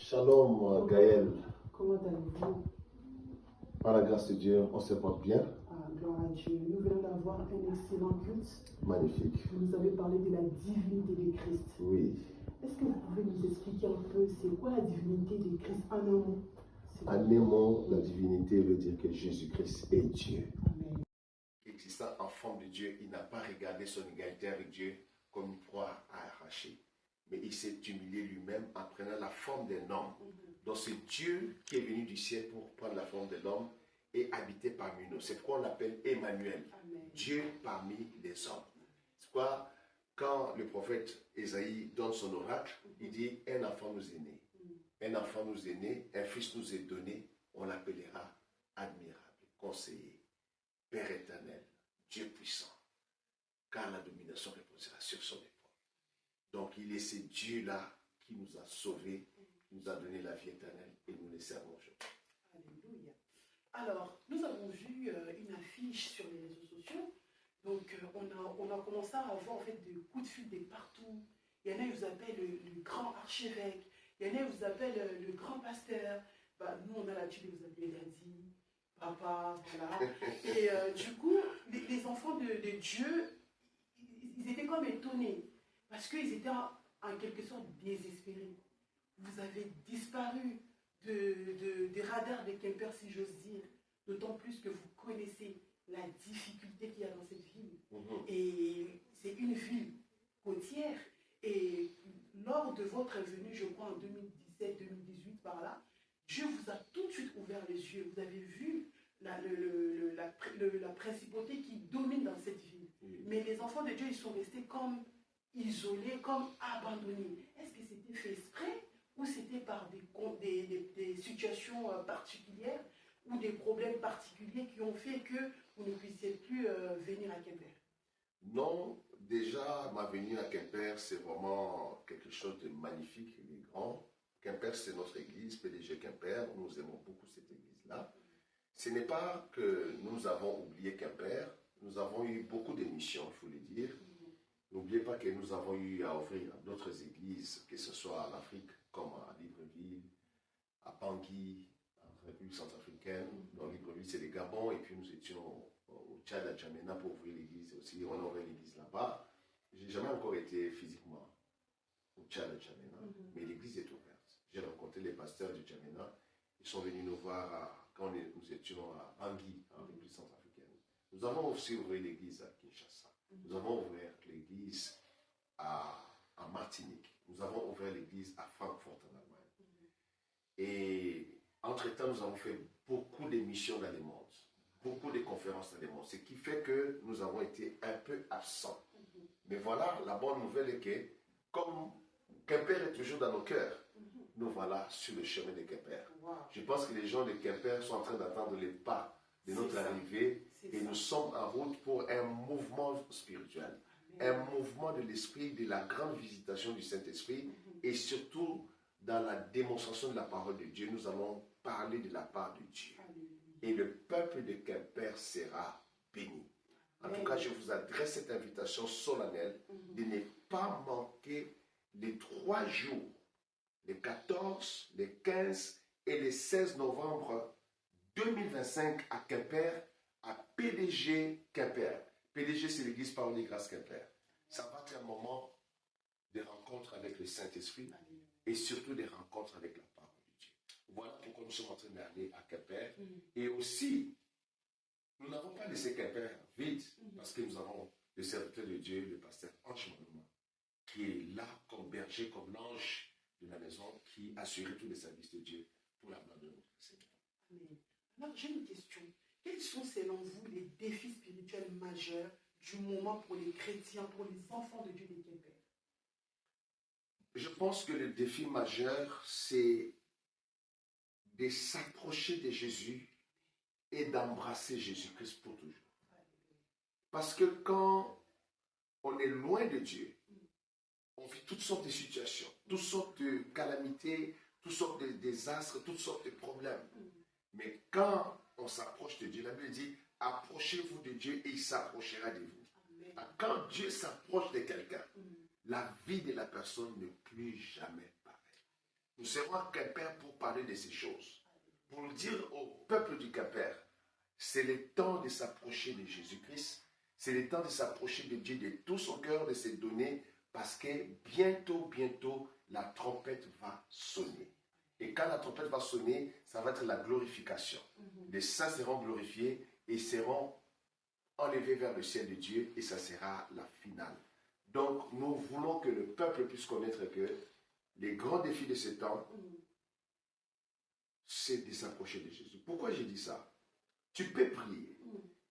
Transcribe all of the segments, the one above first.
Shalom, Gaël. Comment allez-vous? Par la grâce de Dieu, on se porte bien. Gloire à Dieu. Nous venons d'avoir un excellent culte. Magnifique. Vous nous avez parlé de la divinité de Christ. Oui. Est-ce que vous pouvez nous expliquer un peu c'est quoi la divinité de Christ en un mot? En un mot, la divinité veut dire que Jésus-Christ est Dieu. Amen. Existant en forme de Dieu, il n'a pas regardé son égalité avec Dieu comme une proie à arracher. Mais il s'est humilié lui-même en prenant la forme d'un homme. Donc c'est Dieu qui est venu du ciel pour prendre la forme de l'homme et habiter parmi nous. C'est pourquoi on l'appelle Emmanuel, Amen. Dieu parmi les hommes. C'est pourquoi quand le prophète Ésaïe donne son oracle, il dit un enfant nous est né. Un enfant nous est né, un fils nous est donné, on l'appellera admirable, conseiller, Père éternel, Dieu puissant, car la domination reposera sur son épaule. Donc il est ce Dieu-là qui nous a sauvés, qui nous a donné la vie éternelle et nous les servons aujourd'hui. Alléluia. Alors, nous avons vu une affiche sur les réseaux sociaux. Donc, on a commencé à avoir en fait des coups de fil de partout. Il y en a qui vous appellent le grand archevêque. Il y en a qui vous appellent le grand pasteur. Bah, nous, on a l'habitude de vous appeler daddy, papa, voilà. Et du coup, les enfants de Dieu, ils étaient comme étonnés. Parce qu'ils étaient en quelque sorte désespérés. Vous avez disparu des radars de Quimper, si j'ose dire. D'autant plus que vous connaissez la difficulté qu'il y a dans cette ville. Et c'est une ville côtière. Et lors de votre venue, je crois en 2017-2018 par là, Dieu vous a tout de suite ouvert les yeux. Vous avez vu la principauté qui domine dans cette ville. Mais les enfants de Dieu, ils sont restés comme isolés, comme abandonnés. Est-ce que c'était fait exprès ou c'était par des situations particulières ou des problèmes particuliers qui ont fait que vous ne puissiez plus venir à Quimper? Non, déjà, ma venue à Quimper, c'est vraiment quelque chose de magnifique et de grand. Quimper, c'est notre église, PDG Quimper. Nous aimons beaucoup cette église-là. Ce n'est pas que nous avons oublié Quimper. Nous avons eu beaucoup de missions, il faut le dire. N'oubliez pas que nous avons eu à offrir d'autres églises, que ce soit en Afrique, comme à Libreville, à Bangui, en République centrafricaine. Dans Libreville, c'est le Gabon. Et puis nous étions au Tchad, à Djamena, pour ouvrir l'église aussi. On a ouvert l'église là-bas. Je n'ai jamais encore été physiquement au Tchad, à Djamena, mais l'église est ouverte. J'ai rencontré les pasteurs de Djamena. Ils sont venus nous voir quand nous étions à Bangui, en République centrafricaine. Nous avons aussi ouvert l'église à Kinshasa. Nous avons ouvert l'église à Martinique. Nous avons ouvert l'église à Francfort en Allemagne. Et entre-temps, nous avons fait beaucoup d'émissions dans le monde, beaucoup de conférences dans le monde, ce qui fait que nous avons été un peu absents. Mais voilà, la bonne nouvelle est que, comme Quimper est toujours dans nos cœurs, nous voilà sur le chemin de Quimper. Wow. Je pense que les gens de Quimper sont en train d'attendre les pas de notre arrivée et nous sommes en route pour un mouvement spirituel, un mouvement de l'esprit, de la grande visitation du Saint-Esprit et surtout dans la démonstration de la parole de Dieu. Nous allons parler de la part de Dieu et le peuple de Quimper sera béni. En tout cas, je vous adresse cette invitation solennelle de ne pas manquer les 3 jours, les 14, les 15 et les 16 novembre 2025 à Quimper, à PDG Quimper. PDG, c'est l'église Parole des Grâces Quimper. Ça va être un moment de rencontre avec le Saint-Esprit et surtout des rencontres avec la parole de Dieu. Voilà pourquoi nous sommes en train d'aller à Quimper. Et aussi, nous n'avons pas laissé Quimper vide parce que nous avons le serviteur de Dieu, le pasteur Ange Manouma, qui est là comme berger, comme l'ange de la maison, qui assurait tous les services de Dieu pour la gloire de notre Seigneur. Amen. Alors, j'ai une question. Quels sont, selon vous, les défis spirituels majeurs du moment pour les chrétiens, pour les enfants de Dieu de Quimper? Je pense que le défi majeur, c'est de s'approcher de Jésus et d'embrasser Jésus-Christ pour toujours. Parce que quand on est loin de Dieu, on vit toutes sortes de situations, toutes sortes de calamités, toutes sortes de désastres, toutes sortes de problèmes. Mais quand on s'approche de Dieu, la Bible dit, approchez-vous de Dieu et il s'approchera de vous. Quand Dieu s'approche de quelqu'un, la vie de la personne n'est plus jamais pareille. Nous serons à Quimper pour parler de ces choses. Pour dire au peuple du Quimper, c'est le temps de s'approcher de Jésus-Christ, c'est le temps de s'approcher de Dieu de tout son cœur, de se donner, parce que bientôt, la trompette va sonner. Et quand la trompette va sonner, ça va être la glorification. Les saints seront glorifiés et seront enlevés vers le ciel de Dieu et ça sera la finale. Donc, nous voulons que le peuple puisse connaître que les grands défis de ce temps, c'est de s'approcher de Jésus. Pourquoi j'ai dit ça? Tu peux prier,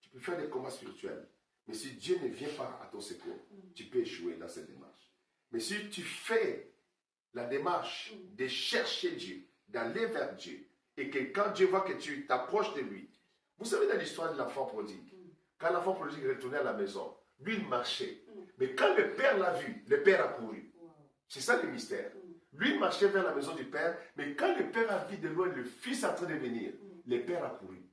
tu peux faire des combats spirituels, mais si Dieu ne vient pas à ton secours, tu peux échouer dans cette démarche. Mais si tu fais la démarche de chercher Dieu, d'aller vers Dieu, et que quand Dieu voit que tu t'approches de lui, vous savez dans l'histoire de l'enfant prodigue, quand l'enfant prodigue retournait à la maison, lui il marchait, mais quand le père l'a vu, le père a couru. C'est ça le mystère. Lui il marchait vers la maison du père, mais quand le père a vu de loin le fils en train de venir, le père a couru.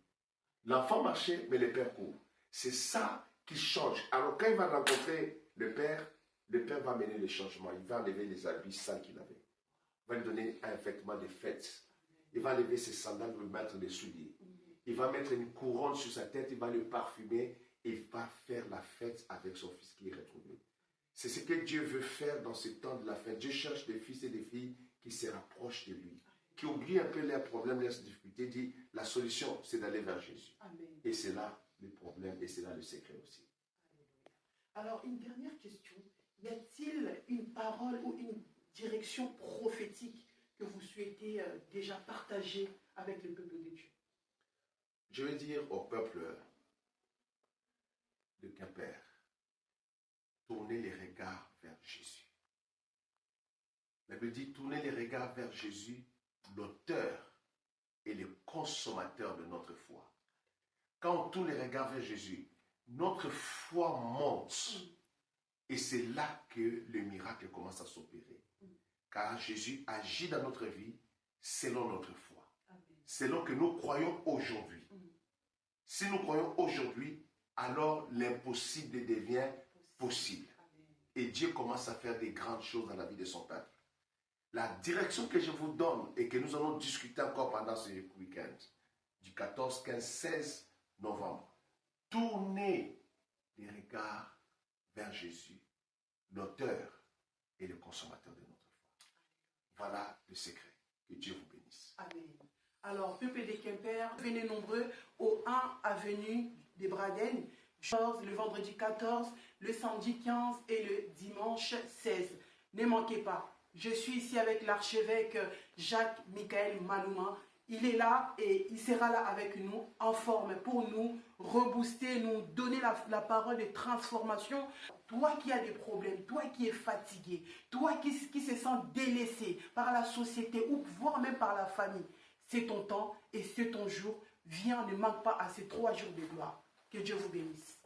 L'enfant marchait, mais le père court. C'est ça qui change. Alors quand il va rencontrer le père va mener les changements. Il va enlever les habits sales qu'il avait. Il va lui donner un vêtement de fête. Il va enlever ses sandales pour lui mettre des souliers. Il va mettre une couronne sur sa tête, il va le parfumer et il va faire la fête avec son fils qui est retrouvé. C'est ce que Dieu veut faire dans ce temps de la fête. Dieu cherche des fils et des filles qui se rapprochent de lui, qui oublient un peu leurs problèmes, leurs difficultés, dit la solution c'est d'aller vers Jésus. Amen. Et c'est là le problème et c'est là le secret aussi. Alors, une dernière question. Y a-t-il une parole ou une direction prophétique que vous souhaitez déjà partager avec le peuple de Dieu? Je vais dire au peuple de Quimper, tournez les regards vers Jésus. La Bible dit, tournez les regards vers Jésus, l'auteur et le consommateur de notre foi. Quand on tourne les regards vers Jésus, notre foi monte. Et c'est là que le miracle commence à s'opérer. Car Jésus agit dans notre vie selon notre foi. Selon que nous croyons aujourd'hui. Si nous croyons aujourd'hui, alors l'impossible devient possible. Et Dieu commence à faire des grandes choses dans la vie de son peuple. La direction que je vous donne et que nous allons discuter encore pendant ce week-end, du 14, 15, 16 novembre, tournez les regards vers Jésus, l'auteur et le consommateur de notre foi. Voilà le secret. Que Dieu vous bénisse. Amen. Alors, peuple des Quimper, venez nombreux au 1 avenue des Braden, le vendredi 14, le samedi 15 et le dimanche 16. Ne manquez pas. Je suis ici avec l'archevêque Jacques-Michael Malouma. Il est là et il sera là avec nous en forme pour nous rebooster, nous donner la parole de transformation. Toi qui as des problèmes, toi qui es fatigué, toi qui se sens délaissé par la société ou voire même par la famille, c'est ton temps et c'est ton jour. Viens, ne manque pas à ces 3 jours de gloire. Que Dieu vous bénisse.